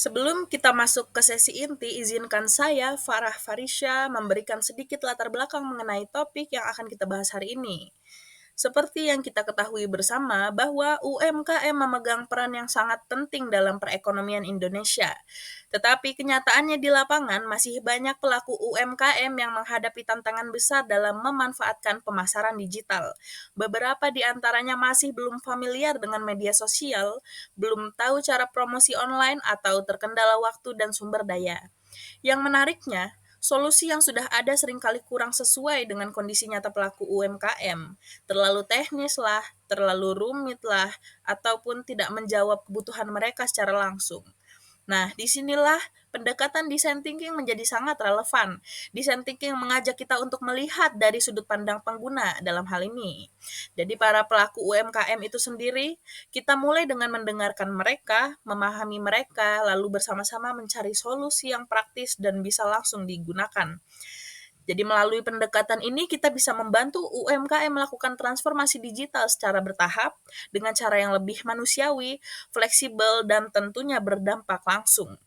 Sebelum kita masuk ke sesi inti, izinkan saya, Farah Farisya, memberikan sedikit latar belakang mengenai topik yang akan kita bahas hari ini. Seperti yang kita ketahui bersama bahwa UMKM memegang peran yang sangat penting dalam perekonomian Indonesia. Tetapi kenyataannya di lapangan masih banyak pelaku UMKM yang menghadapi tantangan besar dalam memanfaatkan pemasaran digital. Beberapa di antaranya masih belum familiar dengan media sosial, belum tahu cara promosi online atau terkendala waktu dan sumber daya. Yang menariknya, solusi yang sudah ada seringkali kurang sesuai dengan kondisi nyata pelaku UMKM. Terlalu teknis lah, terlalu rumit lah, ataupun tidak menjawab kebutuhan mereka secara langsung. Nah, disinilah pendekatan design thinking menjadi sangat relevan. Design thinking mengajak kita untuk melihat dari sudut pandang pengguna dalam hal ini. Jadi para pelaku UMKM itu sendiri, kita mulai dengan mendengarkan mereka, memahami mereka, lalu bersama-sama mencari solusi yang praktis dan bisa langsung digunakan. Jadi melalui pendekatan ini kita bisa membantu UMKM melakukan transformasi digital secara bertahap dengan cara yang lebih manusiawi, fleksibel, dan tentunya berdampak langsung.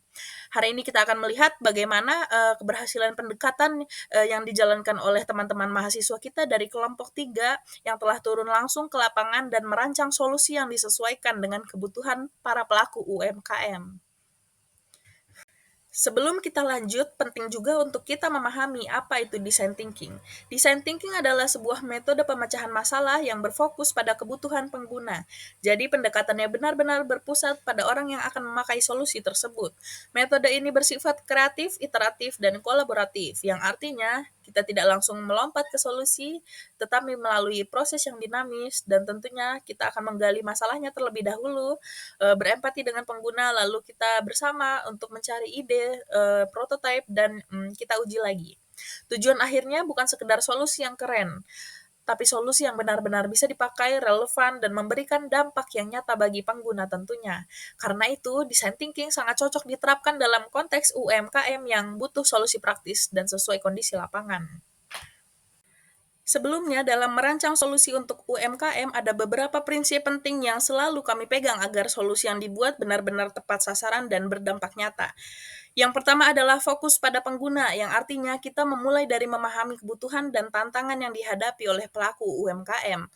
Hari ini kita akan melihat bagaimana keberhasilan pendekatan yang dijalankan oleh teman-teman mahasiswa kita dari kelompok 3 yang telah turun langsung ke lapangan dan merancang solusi yang disesuaikan dengan kebutuhan para pelaku UMKM. Sebelum kita lanjut, penting juga untuk kita memahami apa itu design thinking. Design thinking adalah sebuah metode pemecahan masalah yang berfokus pada kebutuhan pengguna. Jadi pendekatannya benar-benar berpusat pada orang yang akan memakai solusi tersebut. Metode ini bersifat kreatif, iteratif, dan kolaboratif, yang artinya kita tidak langsung melompat ke solusi, tetapi melalui proses yang dinamis, dan tentunya kita akan menggali masalahnya terlebih dahulu, berempati dengan pengguna, lalu kita bersama untuk mencari ide, prototipe, dan kita uji lagi. Tujuan akhirnya bukan sekedar solusi yang keren, tapi solusi yang benar-benar bisa dipakai, relevan, dan memberikan dampak yang nyata bagi pengguna tentunya. Karena itu, design thinking sangat cocok diterapkan dalam konteks UMKM yang butuh solusi praktis dan sesuai kondisi lapangan. Sebelumnya, dalam merancang solusi untuk UMKM, ada beberapa prinsip penting yang selalu kami pegang agar solusi yang dibuat benar-benar tepat sasaran dan berdampak nyata. Yang pertama adalah fokus pada pengguna, yang artinya kita memulai dari memahami kebutuhan dan tantangan yang dihadapi oleh pelaku UMKM.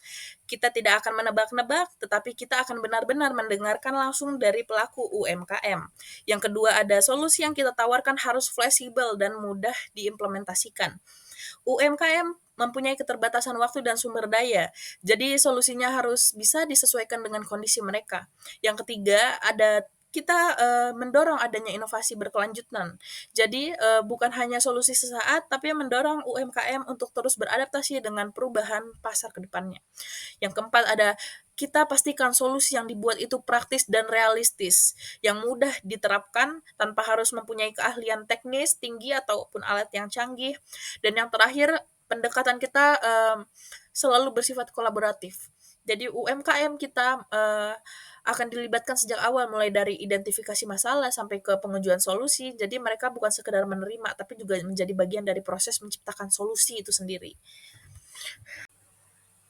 Kita tidak akan menebak-nebak, tetapi kita akan benar-benar mendengarkan langsung dari pelaku UMKM. Yang kedua, ada solusi yang kita tawarkan harus fleksibel dan mudah diimplementasikan. UMKM mempunyai keterbatasan waktu dan sumber daya, jadi solusinya harus bisa disesuaikan dengan kondisi mereka. Yang ketiga, ada kita mendorong adanya inovasi berkelanjutan. Jadi bukan hanya solusi sesaat, tapi mendorong UMKM untuk terus beradaptasi dengan perubahan pasar ke depannya. Yang keempat ada kita pastikan solusi yang dibuat itu praktis dan realistis, yang mudah diterapkan tanpa harus mempunyai keahlian teknis tinggi ataupun alat yang canggih. Dan yang terakhir, pendekatan kita selalu bersifat kolaboratif. Jadi UMKM kita akan dilibatkan sejak awal mulai dari identifikasi masalah sampai ke pengajuan solusi. Jadi mereka bukan sekedar menerima tapi juga menjadi bagian dari proses menciptakan solusi itu sendiri.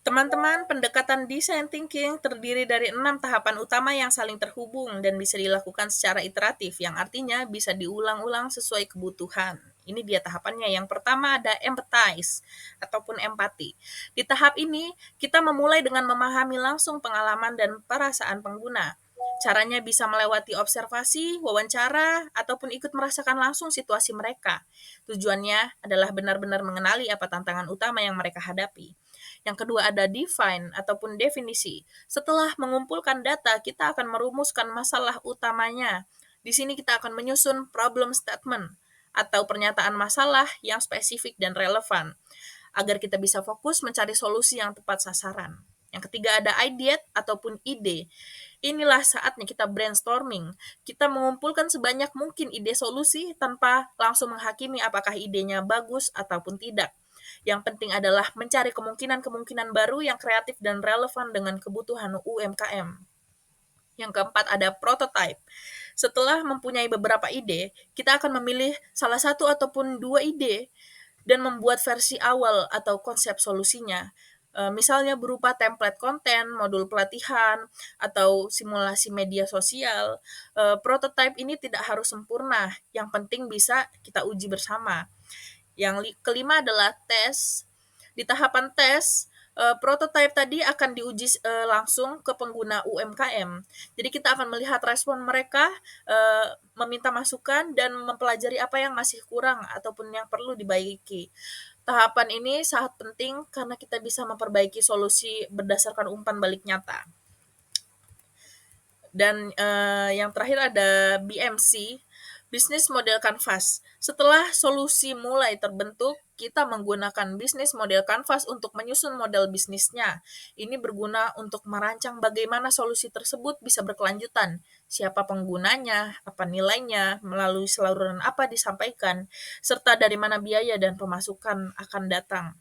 Teman-teman, pendekatan design thinking terdiri dari 6 tahapan utama yang saling terhubung dan bisa dilakukan secara iteratif, yang artinya bisa diulang-ulang sesuai kebutuhan. Ini dia tahapannya. Yang pertama ada empathize ataupun empati. Di tahap ini, kita memulai dengan memahami langsung pengalaman dan perasaan pengguna. Caranya bisa melewati observasi, wawancara, ataupun ikut merasakan langsung situasi mereka. Tujuannya adalah benar-benar mengenali apa tantangan utama yang mereka hadapi. Yang kedua ada define ataupun definisi. Setelah mengumpulkan data, kita akan merumuskan masalah utamanya. Di sini kita akan menyusun problem statement atau pernyataan masalah yang spesifik dan relevan agar kita bisa fokus mencari solusi yang tepat sasaran. Yang ketiga ada idea ataupun ide. Inilah saatnya kita brainstorming. Kita mengumpulkan sebanyak mungkin ide solusi tanpa langsung menghakimi apakah idenya bagus ataupun tidak. Yang penting adalah mencari kemungkinan-kemungkinan baru yang kreatif dan relevan dengan kebutuhan UMKM. Yang keempat ada prototype. Setelah mempunyai beberapa ide, kita akan memilih salah satu ataupun dua ide dan membuat versi awal atau konsep solusinya. misalnya berupa template konten, modul pelatihan, atau simulasi media sosial. Prototipe ini tidak harus sempurna, yang penting bisa kita uji bersama. Yang kelima adalah tes. Di tahapan tes, prototipe tadi akan diuji langsung ke pengguna UMKM. Jadi kita akan melihat respon mereka, meminta masukan dan mempelajari apa yang masih kurang ataupun yang perlu dibaiki. Tahapan ini sangat penting karena kita bisa memperbaiki solusi berdasarkan umpan balik nyata. Dan yang terakhir ada BMC, Business Model Canvas. Setelah solusi mulai terbentuk, kita menggunakan Business Model Canvas untuk menyusun model bisnisnya. Ini berguna untuk merancang bagaimana solusi tersebut bisa berkelanjutan, siapa penggunanya, apa nilainya, melalui saluran apa disampaikan, serta dari mana biaya dan pemasukan akan datang.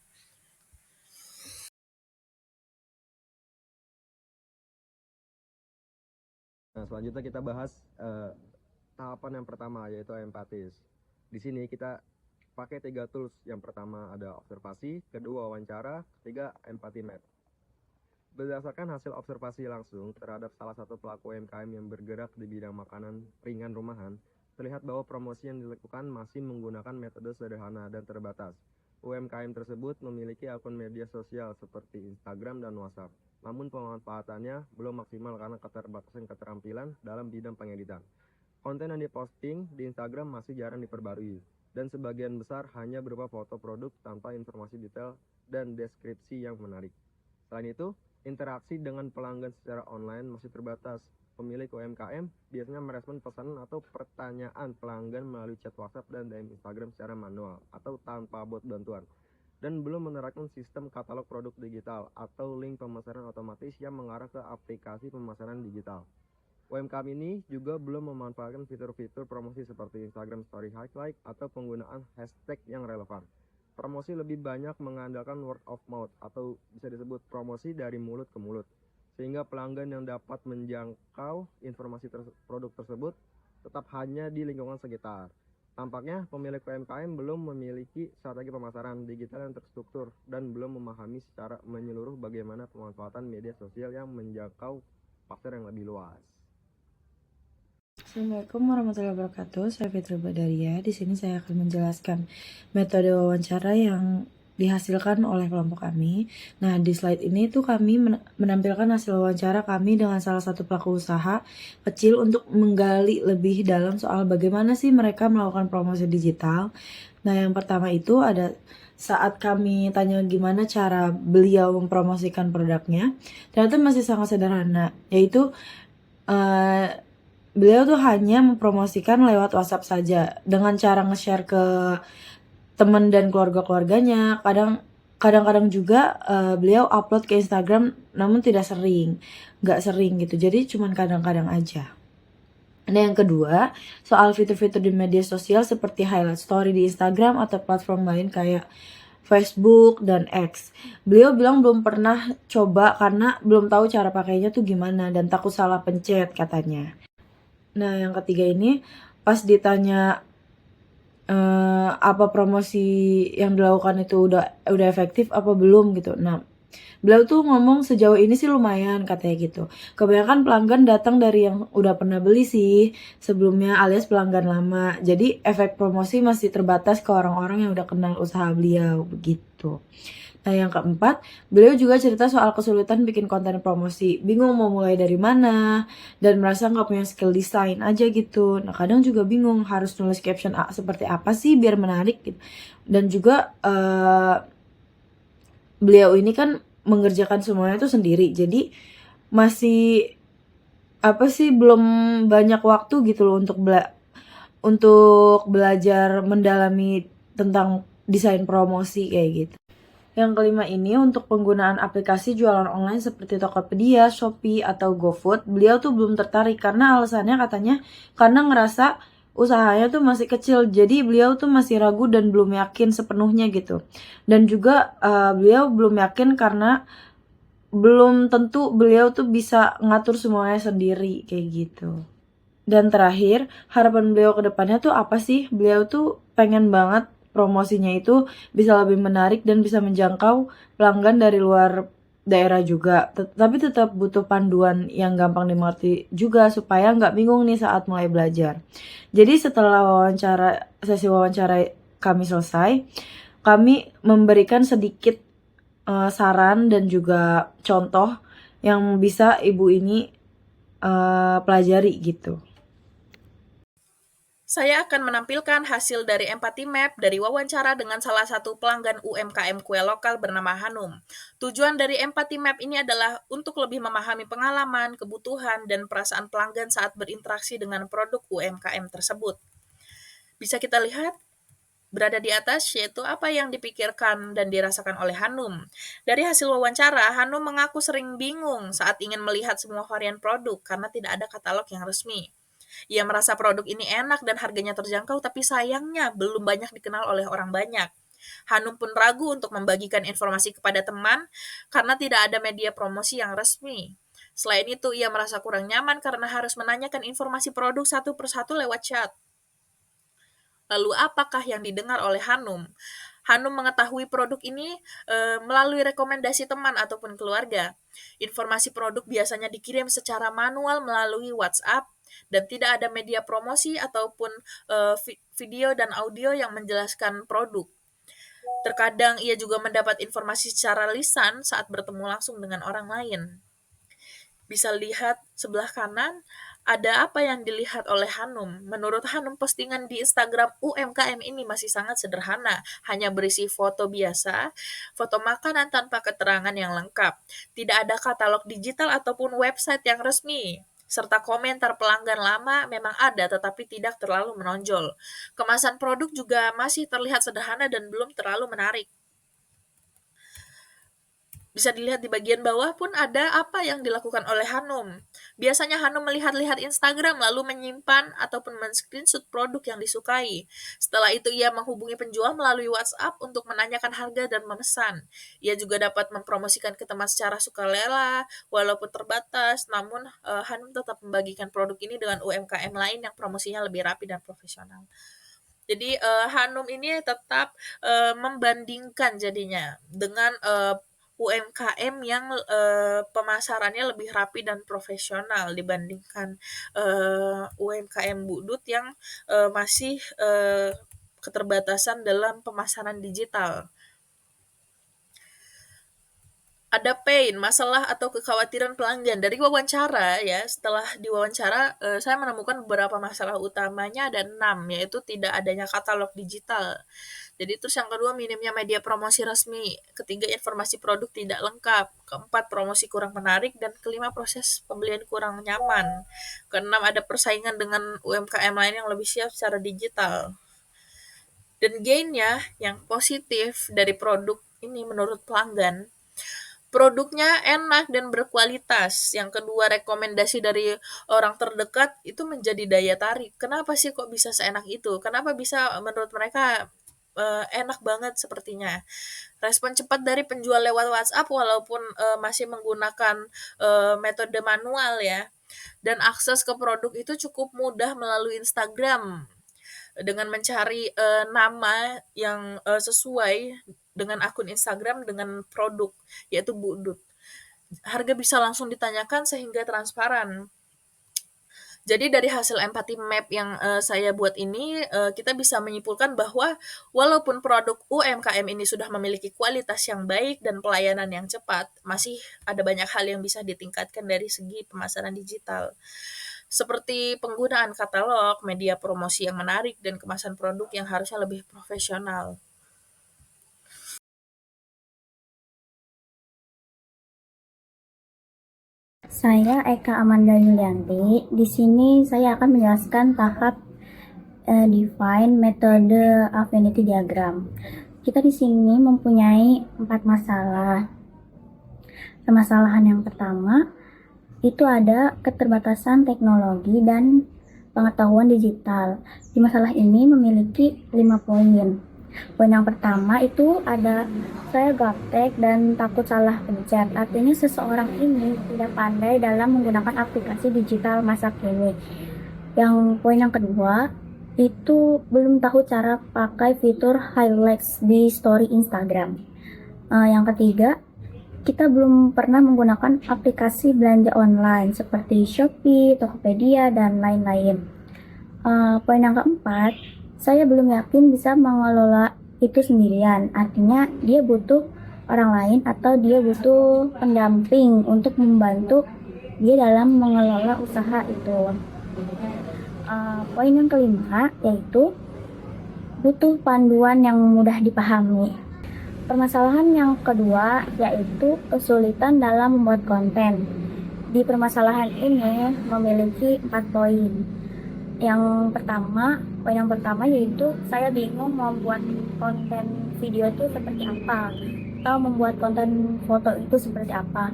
Nah, selanjutnya kita bahas tahapan yang pertama, yaitu empatis. Di sini kita pakai 3 tools. Yang pertama ada observasi, kedua wawancara, ketiga empathy map. Berdasarkan hasil observasi langsung terhadap salah satu pelaku UMKM yang bergerak di bidang makanan ringan rumahan, terlihat bahwa promosi yang dilakukan masih menggunakan metode sederhana dan terbatas. UMKM tersebut memiliki akun media sosial seperti Instagram dan WhatsApp, namun pemanfaatannya belum maksimal karena keterbatasan keterampilan dalam bidang pengeditan. Konten yang diposting di Instagram masih jarang diperbarui, dan sebagian besar hanya berupa foto produk tanpa informasi detail dan deskripsi yang menarik. Selain itu, interaksi dengan pelanggan secara online masih terbatas. Pemilik UMKM biasanya merespon pesanan atau pertanyaan pelanggan melalui chat WhatsApp dan DM Instagram secara manual atau tanpa bot bantuan, dan belum menerapkan sistem katalog produk digital atau link pemesanan otomatis yang mengarah ke aplikasi pemasaran digital. UMKM ini juga belum memanfaatkan fitur-fitur promosi seperti Instagram Story Highlight atau penggunaan hashtag yang relevan. Promosi lebih banyak mengandalkan word of mouth atau bisa disebut promosi dari mulut ke mulut, sehingga pelanggan yang dapat menjangkau informasi produk tersebut tetap hanya di lingkungan sekitar. Tampaknya pemilik UMKM belum memiliki strategi pemasaran digital yang terstruktur dan belum memahami secara menyeluruh bagaimana pemanfaatan media sosial yang menjangkau pasar yang lebih luas. Assalamualaikum warahmatullahi wabarakatuh. Saya Fitri Badaria. Di sini saya akan menjelaskan metode wawancara yang dihasilkan oleh kelompok kami. Nah, di slide ini tuh kami menampilkan hasil wawancara kami dengan salah satu pelaku usaha kecil untuk menggali lebih dalam soal bagaimana sih mereka melakukan promosi digital. Nah, yang pertama itu ada saat kami tanya gimana cara beliau mempromosikan produknya, ternyata masih sangat sederhana, yaitu beliau tuh hanya mempromosikan lewat WhatsApp saja dengan cara nge-share ke teman dan keluarga-keluarganya. Kadang-kadang juga beliau upload ke Instagram, namun nggak sering gitu. Jadi cuman kadang-kadang aja. Nah, yang kedua, soal fitur-fitur di media sosial seperti highlight story di Instagram atau platform lain kayak Facebook dan X. Beliau bilang belum pernah coba karena belum tahu cara pakainya tuh gimana dan takut salah pencet katanya. Nah, yang ketiga ini pas ditanya apa promosi yang dilakukan itu udah efektif apa belum gitu. Nah, beliau tuh ngomong sejauh ini sih lumayan katanya gitu. Kebanyakan pelanggan datang dari yang udah pernah beli sih sebelumnya alias pelanggan lama. Jadi efek promosi masih terbatas ke orang-orang yang udah kenal usaha beliau begitu. Nah, yang keempat, beliau juga cerita soal kesulitan bikin konten promosi. Bingung mau mulai dari mana, dan merasa nggak punya skill desain aja gitu. Nah, kadang juga bingung harus nulis caption seperti apa sih biar menarik gitu. Dan juga beliau ini kan mengerjakan semuanya itu sendiri. Jadi masih belum banyak waktu gitu loh untuk belajar mendalami tentang desain promosi kayak gitu. Yang kelima ini untuk penggunaan aplikasi jualan online seperti Tokopedia, Shopee, atau GoFood, beliau tuh belum tertarik karena alasannya katanya karena ngerasa usahanya tuh masih kecil, jadi beliau tuh masih ragu dan belum yakin sepenuhnya gitu. Dan juga beliau belum yakin karena belum tentu beliau tuh bisa ngatur semuanya sendiri kayak gitu. Dan terakhir, harapan beliau ke depannya tuh apa sih? Beliau tuh pengen banget promosinya itu bisa lebih menarik dan bisa menjangkau pelanggan dari luar daerah juga. Tapi tetap butuh panduan yang gampang dimengerti juga supaya nggak bingung nih saat mulai belajar. Jadi setelah sesi wawancara kami selesai, kami memberikan sedikit saran dan juga contoh yang bisa ibu ini pelajari gitu. Saya akan menampilkan hasil dari empathy map dari wawancara dengan salah satu pelanggan UMKM kue lokal bernama Hanum. Tujuan dari empathy map ini adalah untuk lebih memahami pengalaman, kebutuhan, dan perasaan pelanggan saat berinteraksi dengan produk UMKM tersebut. Bisa kita lihat berada di atas, yaitu apa yang dipikirkan dan dirasakan oleh Hanum. Dari hasil wawancara, Hanum mengaku sering bingung saat ingin melihat semua varian produk karena tidak ada katalog yang resmi. Ia merasa produk ini enak dan harganya terjangkau, tapi sayangnya belum banyak dikenal oleh orang banyak. Hanum pun ragu untuk membagikan informasi kepada teman karena tidak ada media promosi yang resmi. Selain itu, ia merasa kurang nyaman karena harus menanyakan informasi produk satu persatu lewat chat. Lalu apakah yang didengar oleh Hanum? Hanum mengetahui produk ini melalui rekomendasi teman ataupun keluarga. Informasi produk biasanya dikirim secara manual melalui WhatsApp dan tidak ada media promosi ataupun video dan audio yang menjelaskan produk. Terkadang ia juga mendapat informasi secara lisan saat bertemu langsung dengan orang lain. Bisa lihat sebelah kanan, ada apa yang dilihat oleh Hanum. Menurut Hanum, postingan di Instagram UMKM ini masih sangat sederhana, hanya berisi foto biasa, foto makanan tanpa keterangan yang lengkap. Tidak ada katalog digital ataupun website yang resmi, serta komentar pelanggan lama memang ada tetapi tidak terlalu menonjol. Kemasan produk juga masih terlihat sederhana dan belum terlalu menarik. Bisa dilihat di bagian bawah pun ada apa yang dilakukan oleh Hanum. Biasanya Hanum melihat-lihat Instagram lalu menyimpan ataupun men-screenshot produk yang disukai. Setelah itu ia menghubungi penjual melalui WhatsApp untuk menanyakan harga dan memesan. Ia juga dapat mempromosikan ke teman secara sukarela walaupun terbatas, namun Hanum tetap membagikan produk ini dengan UMKM lain yang promosinya lebih rapi dan profesional. Jadi Hanum ini tetap membandingkan jadinya dengan UMKM yang pemasarannya lebih rapi dan profesional dibandingkan UMKM Budut yang masih keterbatasan dalam pemasaran digital. Ada pain, masalah atau kekhawatiran pelanggan. Dari wawancara ya, setelah diwawancara saya menemukan beberapa masalah utamanya ada 6, yaitu tidak adanya katalog digital. Jadi terus yang kedua minimnya media promosi resmi, ketiga informasi produk tidak lengkap, keempat promosi kurang menarik, dan kelima proses pembelian kurang nyaman. Keenam ada persaingan dengan UMKM lain yang lebih siap secara digital. Dan gainnya yang positif dari produk ini menurut pelanggan, produknya enak dan berkualitas. Yang kedua, rekomendasi dari orang terdekat itu menjadi daya tarik. Kenapa sih kok bisa seenak itu? Kenapa bisa menurut mereka enak banget sepertinya? Respon cepat dari penjual lewat WhatsApp walaupun masih menggunakan metode manual ya. Dan akses ke produk itu cukup mudah melalui Instagram dengan mencari nama yang sesuai dengan akun Instagram dengan produk, yaitu Budut. Harga bisa langsung ditanyakan sehingga transparan. Jadi dari hasil empathy map yang saya buat ini, kita bisa menyimpulkan bahwa walaupun produk UMKM ini sudah memiliki kualitas yang baik dan pelayanan yang cepat, masih ada banyak hal yang bisa ditingkatkan dari segi pemasaran digital. Seperti penggunaan katalog, media promosi yang menarik, dan kemasan produk yang harusnya lebih profesional. Saya Eka Amanda Yulianti. Di sini saya akan menjelaskan tahap define metode affinity diagram. Kita di sini mempunyai 4 masalah. Permasalahan yang pertama itu ada keterbatasan teknologi dan pengetahuan digital. Di masalah ini memiliki 5 poin. Poin yang pertama itu ada saya gaptek dan takut salah pencet. Artinya seseorang ini tidak pandai dalam menggunakan aplikasi digital masa kini. Yang poin yang kedua itu belum tahu cara pakai fitur highlights di story Instagram. Yang ketiga, kita belum pernah menggunakan aplikasi belanja online seperti Shopee, Tokopedia, dan lain-lain. Poin yang keempat, saya belum yakin bisa mengelola itu sendirian. Artinya dia butuh orang lain atau dia butuh pendamping untuk membantu dia dalam mengelola usaha itu. Poin yang kelima yaitu butuh panduan yang mudah dipahami. Permasalahan yang kedua yaitu kesulitan dalam membuat konten. Di permasalahan ini memiliki 4 poin. Poin yang pertama yaitu saya bingung membuat konten video itu seperti apa atau membuat konten foto itu seperti apa.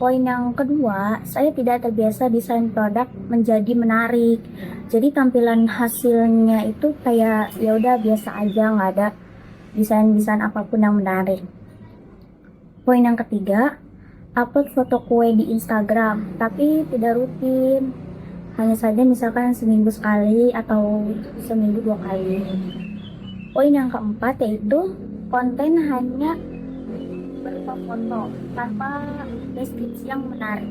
Poin yang kedua, saya tidak terbiasa desain produk menjadi menarik. Jadi tampilan hasilnya itu kayak ya udah biasa aja, nggak ada desain apapun yang menarik. Poin yang ketiga, upload foto kue di Instagram, tapi tidak rutin. Hanya saja misalkan seminggu sekali atau seminggu 2 kali. Poin yang keempat yaitu konten hanya berupa foto tanpa deskripsi yang menarik.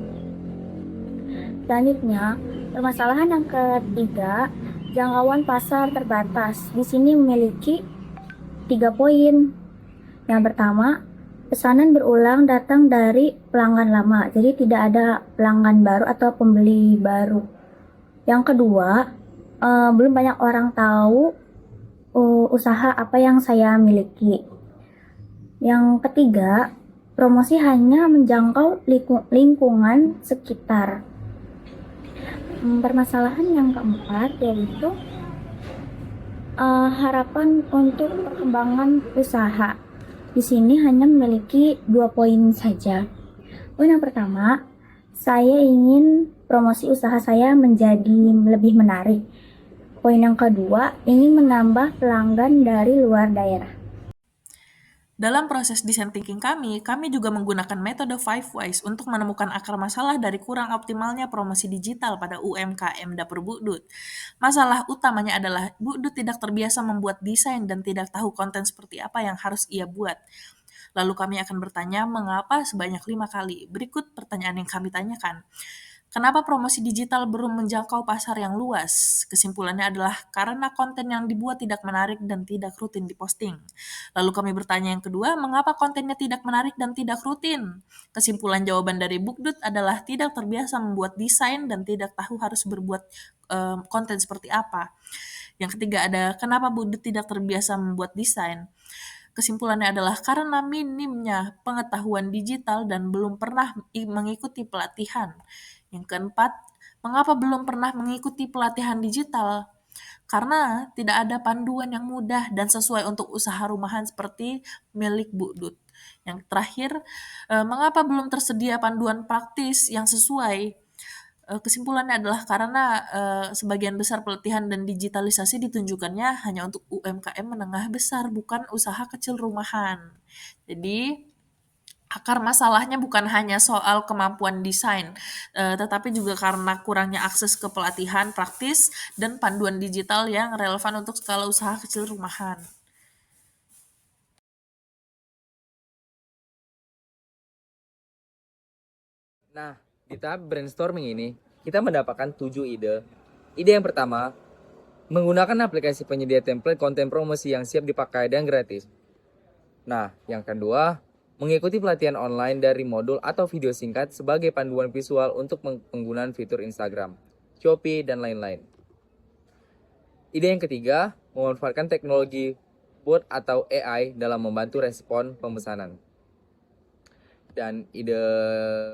Selanjutnya, permasalahan yang ketiga, jangkauan pasar terbatas. Di sini memiliki 3 poin. Yang pertama, pesanan berulang datang dari pelanggan lama, jadi tidak ada pelanggan baru atau pembeli baru. Yang kedua, belum banyak orang tahu usaha apa yang saya miliki. Yang ketiga, promosi hanya menjangkau lingkungan sekitar. Permasalahan yang keempat yaitu harapan untuk perkembangan usaha. Di sini hanya memiliki 2 poin saja. Poin yang pertama, saya ingin promosi usaha saya menjadi lebih menarik. Poin yang kedua, ingin menambah pelanggan dari luar daerah. Dalam proses design thinking kami juga menggunakan metode 5 Whys untuk menemukan akar masalah dari kurang optimalnya promosi digital pada UMKM Dapur Bu Dut. Masalah utamanya adalah Bu Dut tidak terbiasa membuat desain dan tidak tahu konten seperti apa yang harus ia buat. Lalu kami akan bertanya mengapa sebanyak 5 kali. Berikut pertanyaan yang kami tanyakan. Kenapa promosi digital belum menjangkau pasar yang luas? Kesimpulannya adalah karena konten yang dibuat tidak menarik dan tidak rutin diposting. Lalu kami bertanya yang kedua, mengapa kontennya tidak menarik dan tidak rutin? Kesimpulan jawaban dari Bukdut adalah tidak terbiasa membuat desain dan tidak tahu harus berbuat konten seperti apa. Yang ketiga ada, kenapa Bukdut tidak terbiasa membuat desain? Kesimpulannya adalah karena minimnya pengetahuan digital dan belum pernah mengikuti pelatihan. Yang keempat, mengapa belum pernah mengikuti pelatihan digital? Karena tidak ada panduan yang mudah dan sesuai untuk usaha rumahan seperti milik Bu Dut. Yang terakhir, mengapa belum tersedia panduan praktis yang sesuai? Kesimpulannya adalah karena sebagian besar pelatihan dan digitalisasi ditunjukkannya hanya untuk UMKM menengah besar, bukan usaha kecil rumahan. Jadi, akar masalahnya bukan hanya soal kemampuan desain, tetapi juga karena kurangnya akses ke pelatihan praktis dan panduan digital yang relevan untuk skala usaha kecil rumahan. Nah, di tahap brainstorming ini, kita mendapatkan 7 ide. Ide yang pertama, menggunakan aplikasi penyedia template konten promosi yang siap dipakai dan gratis. Nah, yang kedua, mengikuti pelatihan online dari modul atau video singkat sebagai panduan visual untuk penggunaan fitur Instagram, Shopee, dan lain-lain. Ide yang ketiga, memanfaatkan teknologi bot atau AI dalam membantu respon pemesanan. Dan ide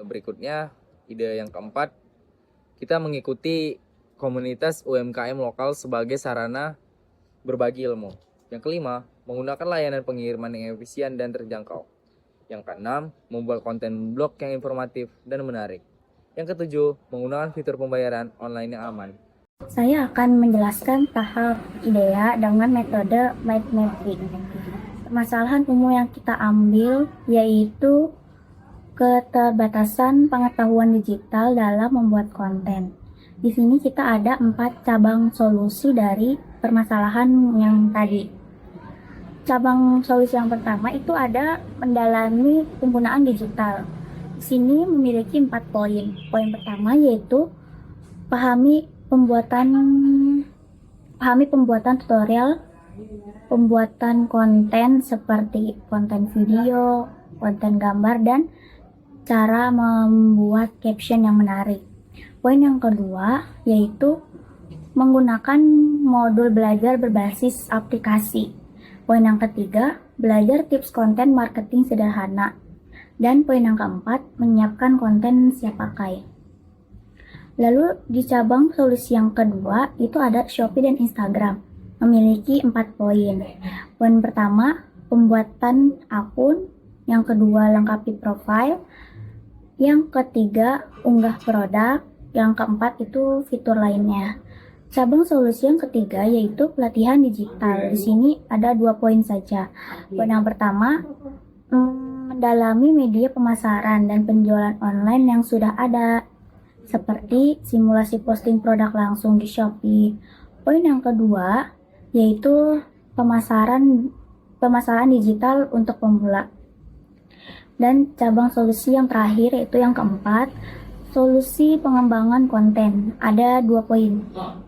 berikutnya, ide yang keempat, kita mengikuti komunitas UMKM lokal sebagai sarana berbagi ilmu. Yang kelima, menggunakan layanan pengiriman yang efisien dan terjangkau. Yang keenam, membuat konten blog yang informatif dan menarik. Yang ketujuh, menggunakan fitur pembayaran online yang aman. Saya akan menjelaskan tahap IDEA dengan metode mind mapping. Permasalahan umum yang kita ambil yaitu keterbatasan pengetahuan digital dalam membuat konten. Di sini kita ada 4 cabang solusi dari permasalahan yang tadi. Cabang solusi yang pertama itu ada mendalami penggunaan digital. Di sini memiliki 4 poin. Poin pertama yaitu pahami pembuatan tutorial, pembuatan konten seperti konten video, konten gambar, dan cara membuat caption yang menarik. Poin yang kedua yaitu menggunakan modul belajar berbasis aplikasi. Poin yang ketiga, belajar tips konten marketing sederhana. Dan poin yang keempat, menyiapkan konten siap pakai. Lalu di cabang solusi yang kedua itu ada Shopee dan Instagram, memiliki 4 poin. Poin pertama, pembuatan akun. Yang kedua, lengkapi profil. Yang ketiga, unggah produk. Yang keempat itu fitur lainnya. Cabang solusi yang ketiga yaitu pelatihan digital. Di sini ada 2 poin saja. Poin yang pertama, mendalami media pemasaran dan penjualan online yang sudah ada, seperti simulasi posting produk langsung di Shopee. Poin yang kedua yaitu pemasaran digital untuk pemula. Dan cabang solusi yang terakhir yaitu yang keempat, solusi pengembangan konten. Ada 2 poin.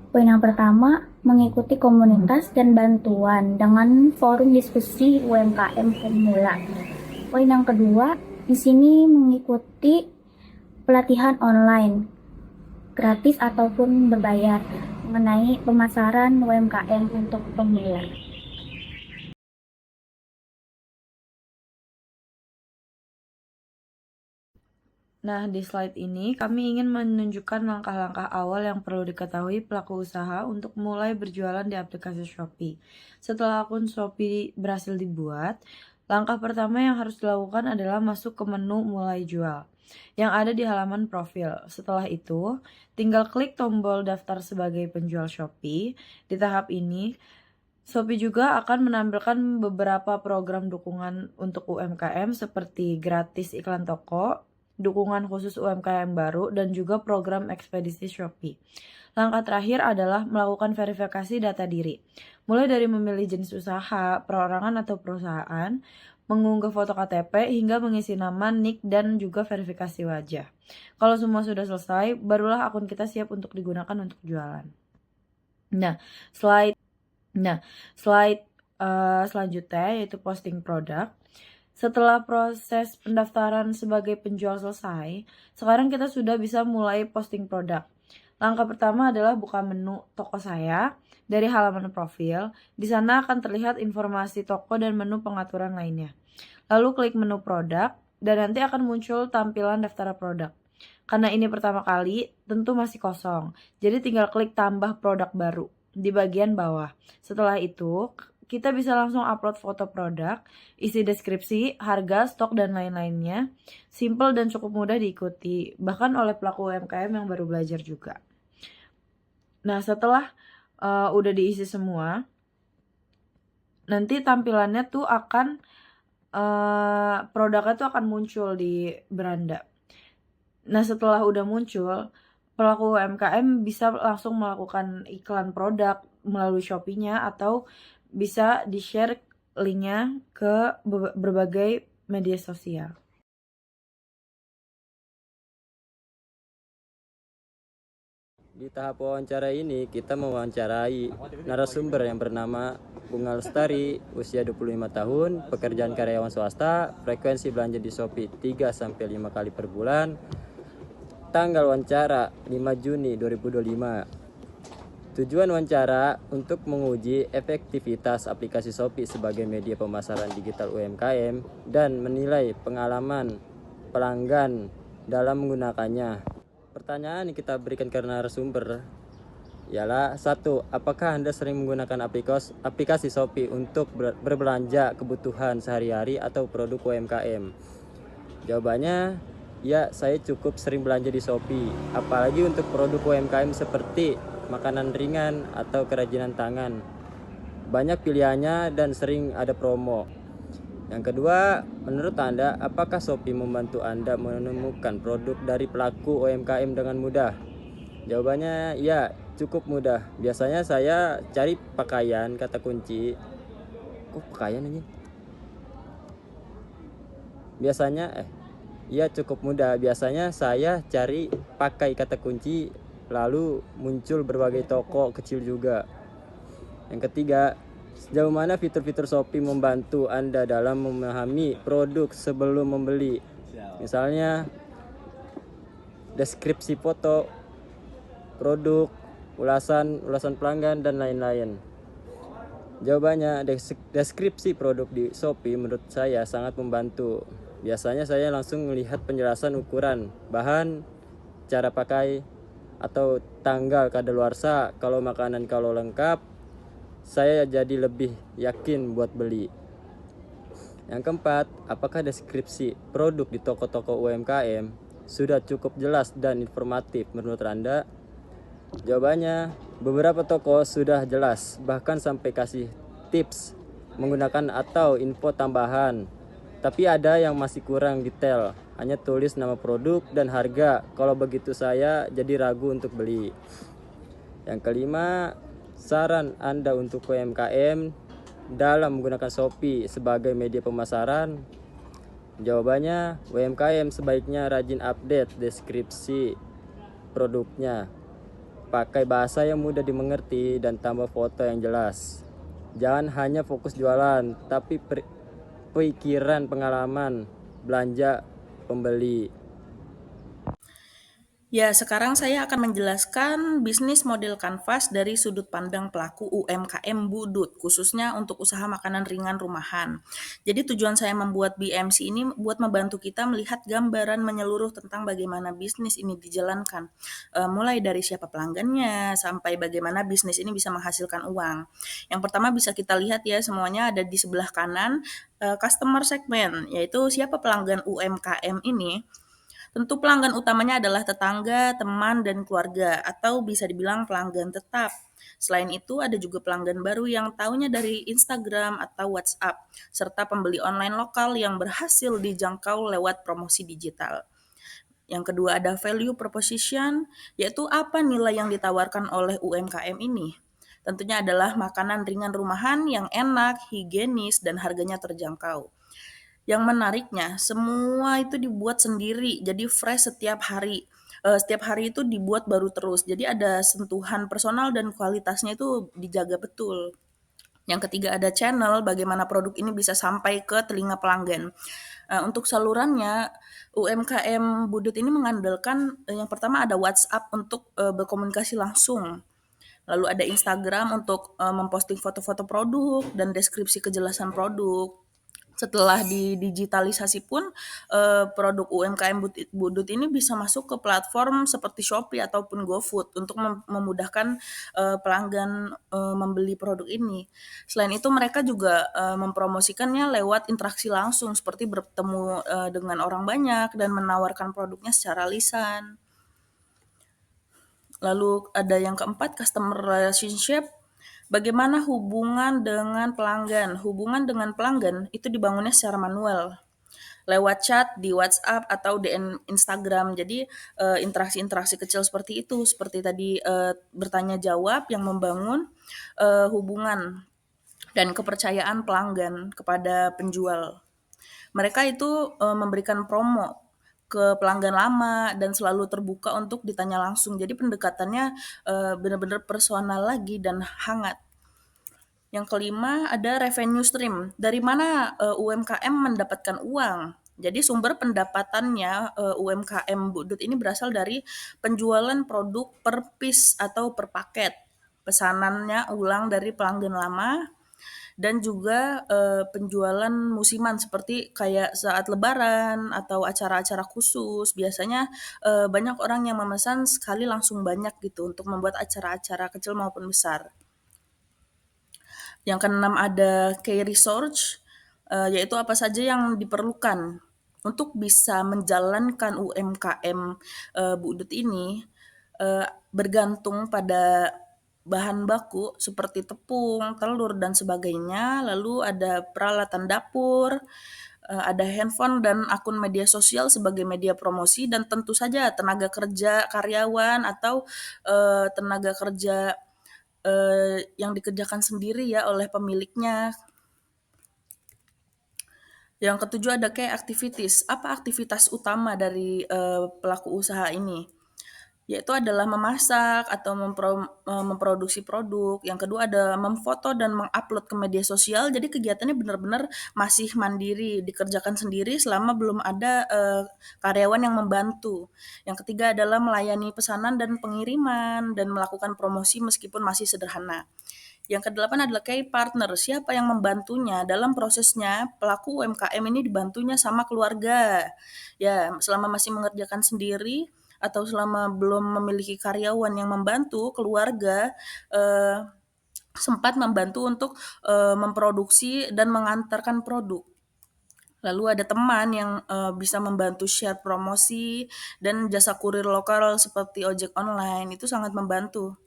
Poin yang pertama, mengikuti komunitas dan bantuan dengan forum diskusi UMKM pemula. Poin yang kedua, di sini mengikuti pelatihan online, gratis ataupun berbayar, mengenai pemasaran UMKM untuk pemula. Nah, di slide ini kami ingin menunjukkan langkah-langkah awal yang perlu diketahui pelaku usaha untuk mulai berjualan di aplikasi Shopee. Setelah akun Shopee berhasil dibuat, langkah pertama yang harus dilakukan adalah masuk ke menu mulai jual yang ada di halaman profil. Setelah itu, tinggal klik tombol daftar sebagai penjual Shopee. Di tahap ini, Shopee juga akan menampilkan beberapa program dukungan untuk UMKM seperti gratis iklan toko, dukungan khusus UMKM baru, dan juga program ekspedisi Shopee. Langkah terakhir adalah melakukan verifikasi data diri. Mulai dari memilih jenis usaha, perorangan atau perusahaan, mengunggah foto KTP, hingga mengisi nama, nick, dan juga verifikasi wajah. Kalau semua sudah selesai, barulah akun kita siap untuk digunakan untuk jualan. Nah, slide selanjutnya yaitu posting produk. Setelah proses pendaftaran sebagai penjual selesai, sekarang kita sudah bisa mulai posting produk. Langkah pertama adalah buka menu toko saya dari halaman profil. Di sana akan terlihat informasi toko dan menu pengaturan lainnya. Lalu klik menu produk dan nanti akan muncul tampilan daftar produk. Karena ini pertama kali, tentu masih kosong. Jadi tinggal klik tambah produk baru di bagian bawah. Setelah itu, kita bisa langsung upload foto produk, isi deskripsi, harga, stok, dan lain-lainnya. Simple dan cukup mudah diikuti, bahkan oleh pelaku UMKM yang baru belajar juga. Nah, setelah udah diisi semua, nanti tampilannya tuh akan produknya tuh akan muncul di beranda. Nah, setelah udah muncul, pelaku UMKM bisa langsung melakukan iklan produk melalui Shopee-nya atau bisa di-share linknya ke berbagai media sosial. Di tahap wawancara ini, kita mewawancarai narasumber yang bernama Bunga Lestari, usia 25 tahun, pekerjaan karyawan swasta, frekuensi belanja di Shopee 3-5 kali per bulan, tanggal wawancara 5 Juni 2025. Tujuan wawancara untuk menguji efektivitas aplikasi Shopee sebagai media pemasaran digital UMKM dan menilai pengalaman pelanggan dalam menggunakannya. Pertanyaan yang kita berikan ke narasumber ialah 1. Apakah Anda sering menggunakan aplikasi Shopee untuk berbelanja kebutuhan sehari-hari atau produk UMKM? Jawabannya, ya, saya cukup sering belanja di Shopee, apalagi untuk produk UMKM seperti makanan ringan atau kerajinan tangan. Banyak pilihannya dan sering ada promo. Yang kedua, menurut Anda, apakah Shopee membantu Anda menemukan produk dari pelaku UMKM dengan mudah? Jawabannya, ya, cukup mudah. Biasanya saya cari pakaian, kata kunci. Kok pakaian aja? Biasanya ya cukup mudah. Biasanya saya cari pakai kata kunci, lalu muncul berbagai toko kecil juga. Yang ketiga, sejauh mana fitur-fitur Shopee membantu Anda dalam memahami produk sebelum membeli? Misalnya deskripsi foto produk, ulasan pelanggan, dan lain-lain. Jawabannya, deskripsi produk di Shopee menurut saya sangat membantu. Biasanya saya langsung melihat penjelasan ukuran, bahan, cara pakai, atau tanggal kadaluarsa. Kalau makanan kalau lengkap, saya jadi lebih yakin buat beli. Yang keempat, apakah deskripsi produk di toko-toko UMKM sudah cukup jelas dan informatif menurut Anda? Jawabannya, beberapa toko sudah jelas, bahkan sampai kasih tips menggunakan atau info tambahan. Tapi ada yang masih kurang detail, hanya tulis nama produk dan harga. Kalau begitu saya jadi ragu untuk beli. Yang kelima, saran Anda untuk UMKM dalam menggunakan Shopee sebagai media pemasaran. Jawabannya, UMKM sebaiknya rajin update deskripsi produknya. Pakai bahasa yang mudah dimengerti dan tambah foto yang jelas. Jangan hanya fokus jualan, tapi pikiran pengalaman belanja pembeli. Ya, sekarang saya akan menjelaskan bisnis model kanvas dari sudut pandang pelaku UMKM Budut, khususnya untuk usaha makanan ringan rumahan. Jadi tujuan saya membuat BMC ini buat membantu kita melihat gambaran menyeluruh tentang bagaimana bisnis ini dijalankan. Mulai dari siapa pelanggannya, sampai bagaimana bisnis ini bisa menghasilkan uang. Yang pertama bisa kita lihat ya, semuanya ada di sebelah kanan, customer segment, yaitu siapa pelanggan UMKM ini. Tentu pelanggan utamanya adalah tetangga, teman, dan keluarga, atau bisa dibilang pelanggan tetap. Selain itu, ada juga pelanggan baru yang taunya dari Instagram atau WhatsApp, serta pembeli online lokal yang berhasil dijangkau lewat promosi digital. Yang kedua ada value proposition, yaitu apa nilai yang ditawarkan oleh UMKM ini. Tentunya adalah makanan ringan rumahan yang enak, higienis, dan harganya terjangkau. Yang menariknya, semua itu dibuat sendiri, jadi fresh setiap hari. Setiap hari itu dibuat baru terus, jadi ada sentuhan personal dan kualitasnya itu dijaga betul. Yang ketiga ada channel, bagaimana produk ini bisa sampai ke telinga pelanggan. Untuk salurannya, UMKM Budut ini mengandalkan yang pertama ada WhatsApp untuk berkomunikasi langsung. Lalu ada Instagram untuk memposting foto-foto produk dan deskripsi kejelasan produk. Setelah didigitalisasi pun, produk UMKM Budut ini bisa masuk ke platform seperti Shopee ataupun GoFood untuk memudahkan, pelanggan, membeli produk ini. Selain itu mereka juga, mempromosikannya lewat interaksi langsung seperti bertemu, dengan orang banyak dan menawarkan produknya secara lisan. Lalu ada yang keempat, customer relationship. Bagaimana hubungan dengan pelanggan? Hubungan dengan pelanggan itu dibangunnya secara manual lewat chat di WhatsApp atau di Instagram. Jadi interaksi-interaksi kecil seperti itu, seperti tadi bertanya jawab yang membangun hubungan dan kepercayaan pelanggan kepada penjual. Mereka itu memberikan promo ke pelanggan lama dan selalu terbuka untuk ditanya langsung. Jadi pendekatannya benar-benar personal lagi dan hangat. Yang kelima ada revenue stream. Dari mana UMKM mendapatkan uang? Jadi sumber pendapatannya UMKM Budut ini berasal dari penjualan produk per piece atau per paket. Pesanannya ulang dari pelanggan lama dan juga penjualan musiman seperti kayak saat lebaran atau acara-acara khusus. Biasanya banyak orang yang memesan sekali langsung banyak gitu untuk membuat acara-acara kecil maupun besar. Yang keenam ada key research, yaitu apa saja yang diperlukan untuk bisa menjalankan UMKM Budut ini, bergantung pada bahan baku seperti tepung, telur, dan sebagainya. Lalu ada peralatan dapur, ada handphone dan akun media sosial sebagai media promosi, dan tentu saja tenaga kerja karyawan atau, tenaga kerja, yang dikerjakan sendiri ya oleh pemiliknya. Yang ketujuh ada key activities. Apa aktivitas utama dari, pelaku usaha ini? Yaitu adalah memasak atau memproduksi produk. Yang kedua ada memfoto dan mengupload ke media sosial. Jadi kegiatannya benar-benar masih mandiri, dikerjakan sendiri selama belum ada, karyawan yang membantu. Yang ketiga adalah melayani pesanan dan pengiriman dan melakukan promosi meskipun masih sederhana. Yang kedelapan adalah key partner, siapa yang membantunya dalam prosesnya. Pelaku UMKM ini dibantunya sama keluarga. Ya, selama masih mengerjakan sendiri atau selama belum memiliki karyawan yang membantu, keluarga sempat membantu untuk memproduksi dan mengantarkan produk. Lalu ada teman yang bisa membantu share promosi dan jasa kurir lokal seperti ojek online, itu sangat membantu.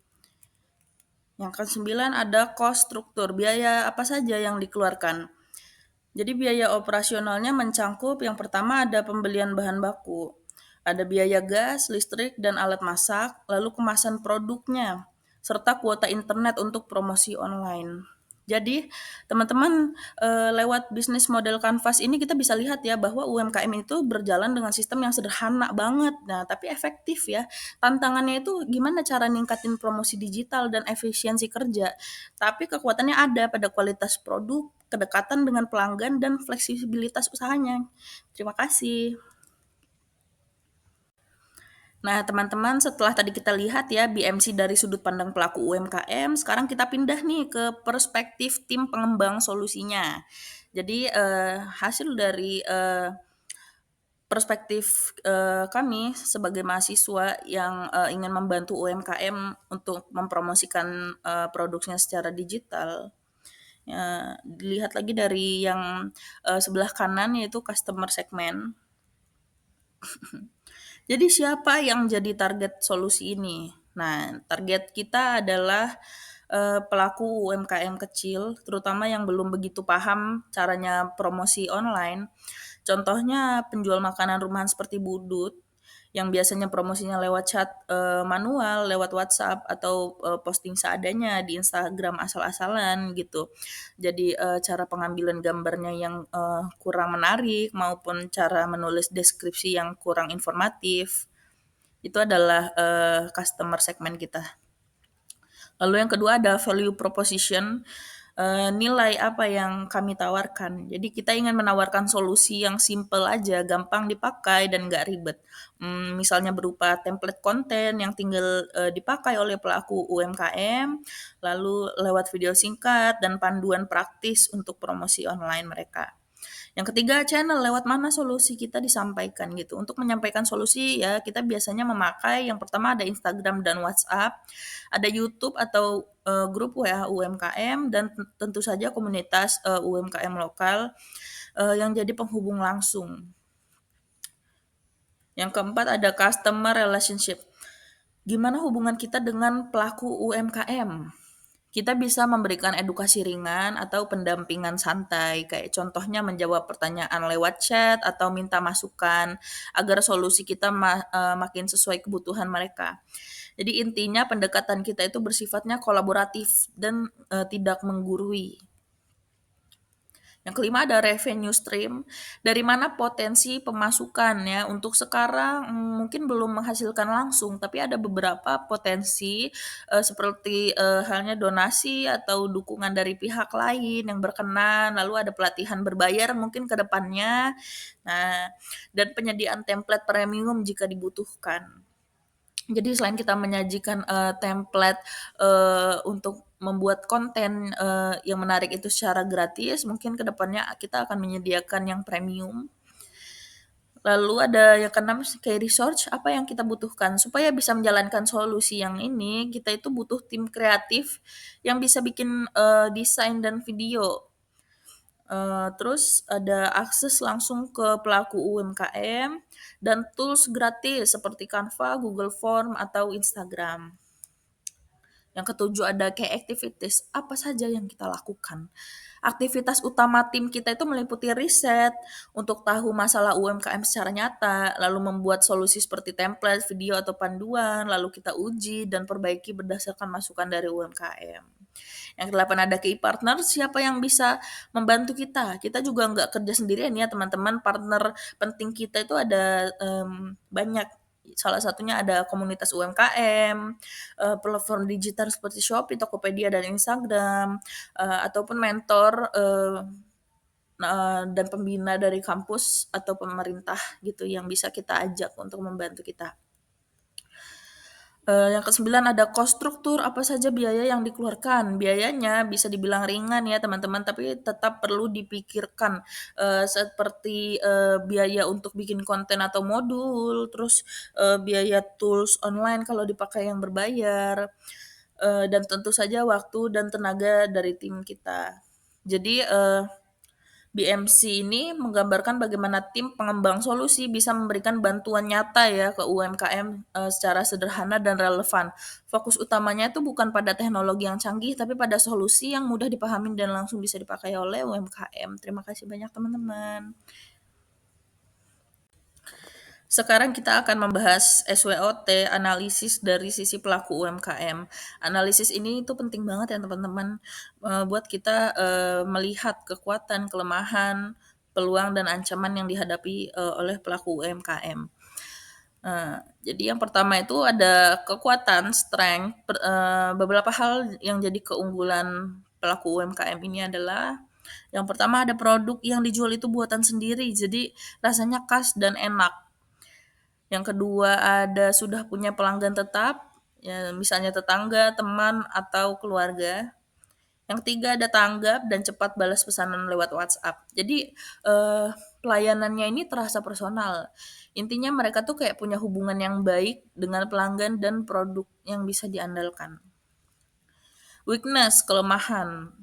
Yang ke-9 ada cost struktur, biaya apa saja yang dikeluarkan. Jadi biaya operasionalnya mencangkup yang pertama ada pembelian bahan baku, ada biaya gas, listrik, dan alat masak, lalu kemasan produknya, serta kuota internet untuk promosi online. Jadi teman-teman, lewat bisnis model Canvas ini kita bisa lihat ya bahwa UMKM itu berjalan dengan sistem yang sederhana banget, nah tapi efektif ya. Tantangannya itu gimana cara ningkatin promosi digital dan efisiensi kerja, tapi kekuatannya ada pada kualitas produk, kedekatan dengan pelanggan, dan fleksibilitas usahanya. Terima kasih. Nah, teman-teman, setelah tadi kita lihat ya BMC dari sudut pandang pelaku UMKM, sekarang kita pindah nih ke perspektif tim pengembang solusinya. Jadi, hasil dari, perspektif, kami sebagai mahasiswa yang, ingin membantu UMKM untuk mempromosikan, produksinya secara digital, dilihat lagi dari yang, sebelah kanan yaitu customer segment. Jadi siapa yang jadi target solusi ini? Nah, target kita adalah pelaku UMKM kecil, terutama yang belum begitu paham caranya promosi online. Contohnya penjual makanan rumahan seperti Budut, yang biasanya promosinya lewat chat manual, lewat WhatsApp, atau posting seadanya di Instagram asal-asalan gitu. Jadi cara pengambilan gambarnya yang kurang menarik maupun cara menulis deskripsi yang kurang informatif, itu adalah customer segment kita. Lalu yang kedua ada value proposition, nilai apa yang kami tawarkan. Jadi kita ingin menawarkan solusi yang simple aja, gampang dipakai dan nggak ribet. Misalnya berupa template konten yang tinggal dipakai oleh pelaku UMKM, lalu lewat video singkat dan panduan praktis untuk promosi online mereka. Yang ketiga, channel lewat mana solusi kita disampaikan gitu. Untuk menyampaikan solusi ya kita biasanya memakai yang pertama ada Instagram dan WhatsApp, ada YouTube atau grup WA UMKM, dan tentu saja komunitas UMKM lokal yang jadi penghubung langsung. Yang keempat ada customer relationship. Gimana hubungan kita dengan pelaku UMKM? Kita bisa memberikan edukasi ringan atau pendampingan santai, kayak contohnya menjawab pertanyaan lewat chat atau minta masukan agar solusi kita makin sesuai kebutuhan mereka. Jadi intinya pendekatan kita itu bersifatnya kolaboratif dan tidak menggurui. Yang kelima ada revenue stream, dari mana potensi pemasukan ya. Untuk sekarang mungkin belum menghasilkan langsung, tapi ada beberapa potensi seperti halnya donasi atau dukungan dari pihak lain yang berkenan, lalu ada pelatihan berbayar mungkin ke depannya. Nah, dan penyediaan template premium jika dibutuhkan. Jadi selain kita menyajikan template untuk membuat konten yang menarik itu secara gratis, mungkin ke depannya kita akan menyediakan yang premium. Lalu ada yang keenam key research, apa yang kita butuhkan supaya bisa menjalankan solusi yang ini, kita itu butuh tim kreatif yang bisa bikin desain dan video. Terus ada akses langsung ke pelaku UMKM dan tools gratis seperti Canva, Google Form, atau Instagram. Yang ketujuh ada key activities, apa saja yang kita lakukan. Aktivitas utama tim kita itu meliputi riset untuk tahu masalah UMKM secara nyata, lalu membuat solusi seperti template, video atau panduan, lalu kita uji dan perbaiki berdasarkan masukan dari UMKM. Yang ke-8 ada key partner, siapa yang bisa membantu kita. Kita juga nggak kerja sendirian ya teman-teman, partner penting kita itu ada banyak. Salah satunya ada komunitas UMKM, platform digital seperti Shopee, Tokopedia, dan Instagram, ataupun mentor dan pembina dari kampus atau pemerintah gitu yang bisa kita ajak untuk membantu kita. Yang ke-9 ada cost struktur, apa saja biaya yang dikeluarkan. Biayanya bisa dibilang ringan ya teman-teman, tapi tetap perlu dipikirkan, seperti, biaya untuk bikin konten atau modul, terus, biaya tools online kalau dipakai yang berbayar, dan tentu saja waktu dan tenaga dari tim kita. Jadi, BMC ini menggambarkan bagaimana tim pengembang solusi bisa memberikan bantuan nyata ya ke UMKM secara sederhana dan relevan. Fokus utamanya itu bukan pada teknologi yang canggih, tapi pada solusi yang mudah dipahami dan langsung bisa dipakai oleh UMKM. Terima kasih banyak teman-teman. Sekarang kita akan membahas SWOT, analisis dari sisi pelaku UMKM. Analisis ini itu penting banget ya teman-teman, buat kita melihat kekuatan, kelemahan, peluang dan ancaman yang dihadapi oleh pelaku UMKM. Jadi yang pertama itu ada kekuatan, strength, beberapa hal yang jadi keunggulan pelaku UMKM ini adalah yang pertama ada produk yang dijual itu buatan sendiri, jadi rasanya khas dan enak. Yang kedua ada sudah punya pelanggan tetap, ya misalnya tetangga, teman, atau keluarga. Yang ketiga ada tanggap dan cepat balas pesanan lewat WhatsApp. Jadi pelayanannya ini terasa personal. Intinya mereka tuh kayak punya hubungan yang baik dengan pelanggan dan produk yang bisa diandalkan. Weakness, kelemahan.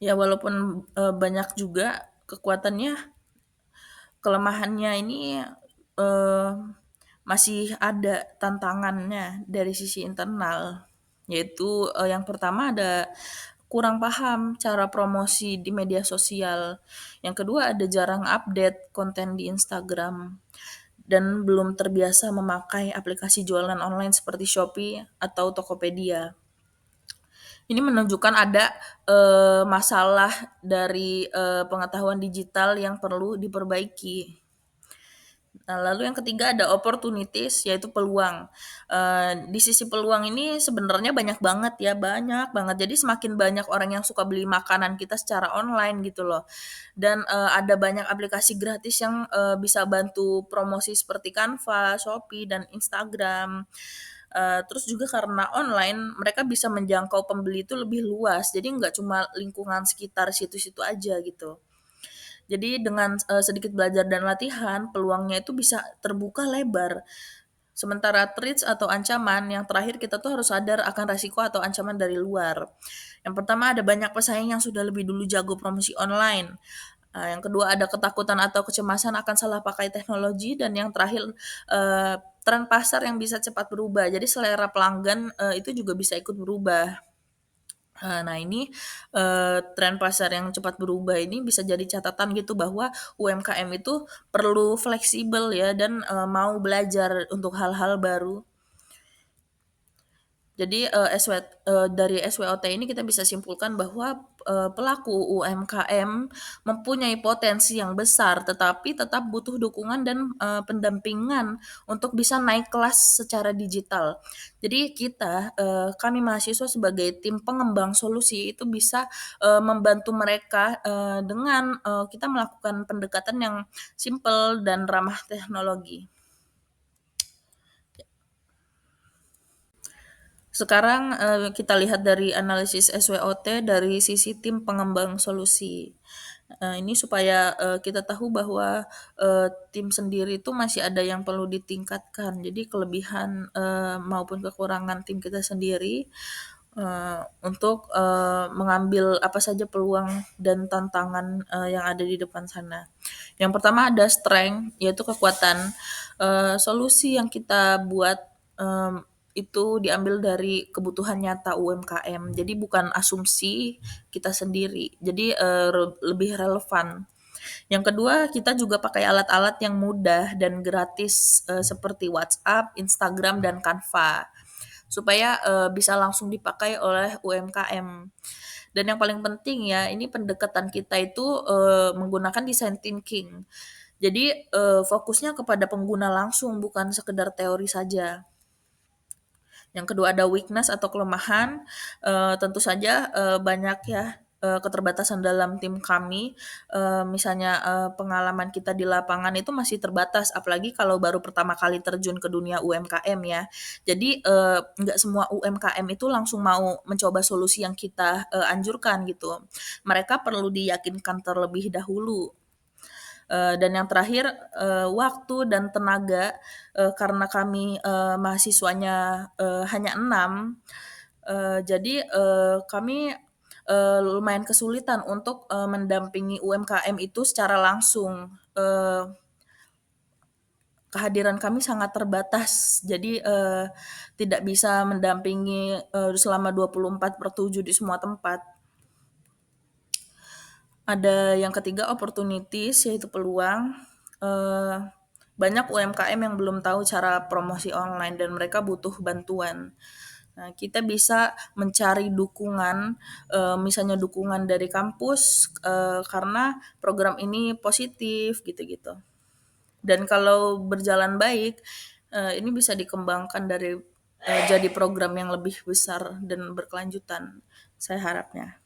Ya walaupun banyak juga kekuatannya, kelemahannya ini masih ada tantangannya dari sisi internal, yaitu yang pertama ada kurang paham cara promosi di media sosial. Yang kedua ada jarang update konten di Instagram dan belum terbiasa memakai aplikasi jualan online seperti Shopee atau Tokopedia. Ini menunjukkan ada masalah dari pengetahuan digital yang perlu diperbaiki. Nah, lalu yang ketiga ada opportunities, yaitu peluang. Di sisi peluang ini sebenarnya banyak banget ya, banyak banget. Jadi semakin banyak orang yang suka beli makanan kita secara online gitu loh. Dan ada banyak aplikasi gratis yang bisa bantu promosi seperti Canva, Shopee, dan Instagram. Terus juga karena online, mereka bisa menjangkau pembeli itu lebih luas. Jadi nggak cuma lingkungan sekitar situ-situ aja gitu. Jadi dengan sedikit belajar dan latihan, peluangnya itu bisa terbuka lebar. Sementara threats atau ancaman, yang terakhir kita tuh harus sadar akan resiko atau ancaman dari luar. Yang pertama ada banyak pesaing yang sudah lebih dulu jago promosi online. Yang kedua ada ketakutan atau kecemasan akan salah pakai teknologi, dan yang terakhir tren pasar yang bisa cepat berubah. Jadi selera pelanggan itu juga bisa ikut berubah. Nah ini, tren pasar yang cepat berubah ini bisa jadi catatan gitu bahwa UMKM itu perlu fleksibel ya dan, mau belajar untuk hal-hal baru. Jadi, dari SWOT ini kita bisa simpulkan bahwa, pelaku UMKM mempunyai potensi yang besar, tetapi tetap butuh dukungan dan, pendampingan untuk bisa naik kelas secara digital. Jadi kita, kami mahasiswa sebagai tim pengembang solusi itu bisa, membantu mereka, dengan, kita melakukan pendekatan yang simpel dan ramah teknologi. Sekarang kita lihat dari analisis SWOT dari sisi tim pengembang solusi. Ini supaya kita tahu bahwa tim sendiri itu masih ada yang perlu ditingkatkan. Jadi kelebihan maupun kekurangan tim kita sendiri untuk mengambil apa saja peluang dan tantangan yang ada di depan sana. Yang pertama ada strength, yaitu kekuatan. Solusi yang kita buat itu diambil dari kebutuhan nyata UMKM. Jadi bukan asumsi kita sendiri. Jadi lebih relevan. Yang kedua, kita juga pakai alat-alat yang mudah dan gratis seperti WhatsApp, Instagram, dan Canva supaya bisa langsung dipakai oleh UMKM. Dan yang paling penting ya, ini pendekatan kita itu menggunakan design thinking. Jadi fokusnya kepada pengguna langsung, bukan sekedar teori saja. Yang kedua ada weakness atau kelemahan, tentu saja banyak ya keterbatasan dalam tim kami, misalnya pengalaman kita di lapangan itu masih terbatas, apalagi kalau baru pertama kali terjun ke dunia UMKM ya. Jadi nggak semua UMKM itu langsung mau mencoba solusi yang kita anjurkan gitu. Mereka perlu diyakinkan terlebih dahulu. Dan yang terakhir, waktu dan tenaga, karena kami, mahasiswanya, hanya 6, jadi, kami, lumayan kesulitan untuk, mendampingi UMKM itu secara langsung. Kehadiran kami sangat terbatas, jadi, tidak bisa mendampingi, selama 24/7 di semua tempat. Ada yang ketiga opportunities, yaitu peluang. Eh, Banyak UMKM yang belum tahu cara promosi online dan mereka butuh bantuan. Nah, kita bisa mencari dukungan, misalnya dukungan dari kampus, karena program ini positif gitu-gitu. Dan kalau berjalan baik, ini bisa dikembangkan dari jadi program yang lebih besar dan berkelanjutan, saya harapnya.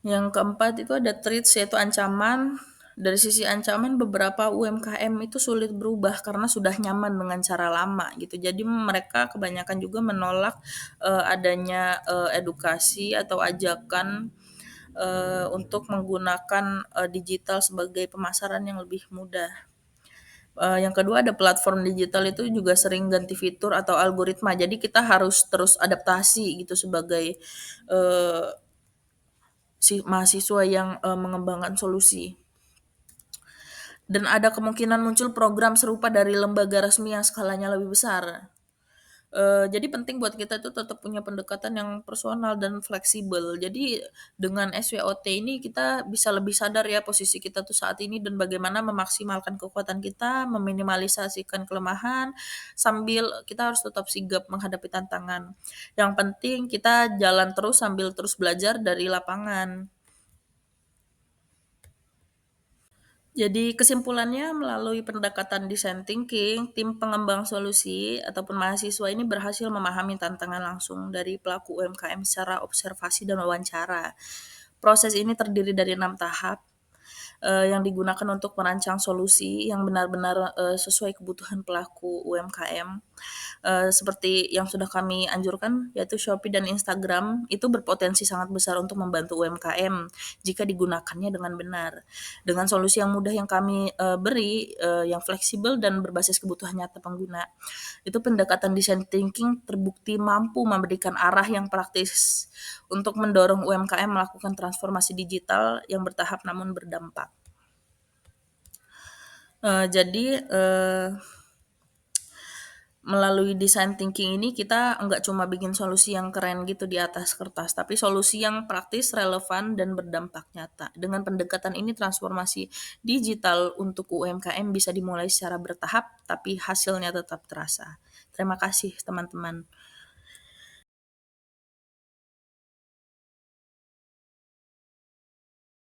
Yang keempat itu ada threats, yaitu ancaman. Dari sisi ancaman, beberapa UMKM itu sulit berubah karena sudah nyaman dengan cara lama gitu. Jadi mereka kebanyakan juga menolak adanya edukasi atau ajakan untuk menggunakan digital sebagai pemasaran yang lebih mudah. Yang kedua ada platform digital itu juga sering ganti fitur atau algoritma. Jadi kita harus terus adaptasi gitu sebagai eh, si mahasiswa yang mengembangkan solusi. Dan ada kemungkinan muncul program serupa dari lembaga resmi yang skalanya lebih besar. Jadi penting buat kita itu tetap punya pendekatan yang personal dan fleksibel. Jadi dengan SWOT ini kita bisa lebih sadar ya posisi kita tuh saat ini dan bagaimana memaksimalkan kekuatan kita, meminimalisasikan kelemahan, sambil kita harus tetap sigap menghadapi tantangan. Yang penting kita jalan terus sambil terus belajar dari lapangan. Jadi kesimpulannya melalui pendekatan design thinking, tim pengembang solusi ataupun mahasiswa ini berhasil memahami tantangan langsung dari pelaku UMKM secara observasi dan wawancara. Proses ini terdiri dari 6 tahap yang digunakan untuk merancang solusi yang benar-benar sesuai kebutuhan pelaku UMKM. Seperti yang sudah kami anjurkan, yaitu Shopee dan Instagram itu berpotensi sangat besar untuk membantu UMKM jika digunakannya dengan benar. Dengan solusi yang mudah yang kami beri, yang fleksibel dan berbasis kebutuhan nyata pengguna, itu pendekatan design thinking terbukti mampu memberikan arah yang praktis untuk mendorong UMKM melakukan transformasi digital yang bertahap namun berdampak. Jadi melalui design thinking ini kita nggak cuma bikin solusi yang keren gitu di atas kertas, tapi solusi yang praktis, relevan, dan berdampak nyata. Dengan pendekatan ini transformasi digital untuk UMKM bisa dimulai secara bertahap, tapi hasilnya tetap terasa. Terima kasih teman-teman.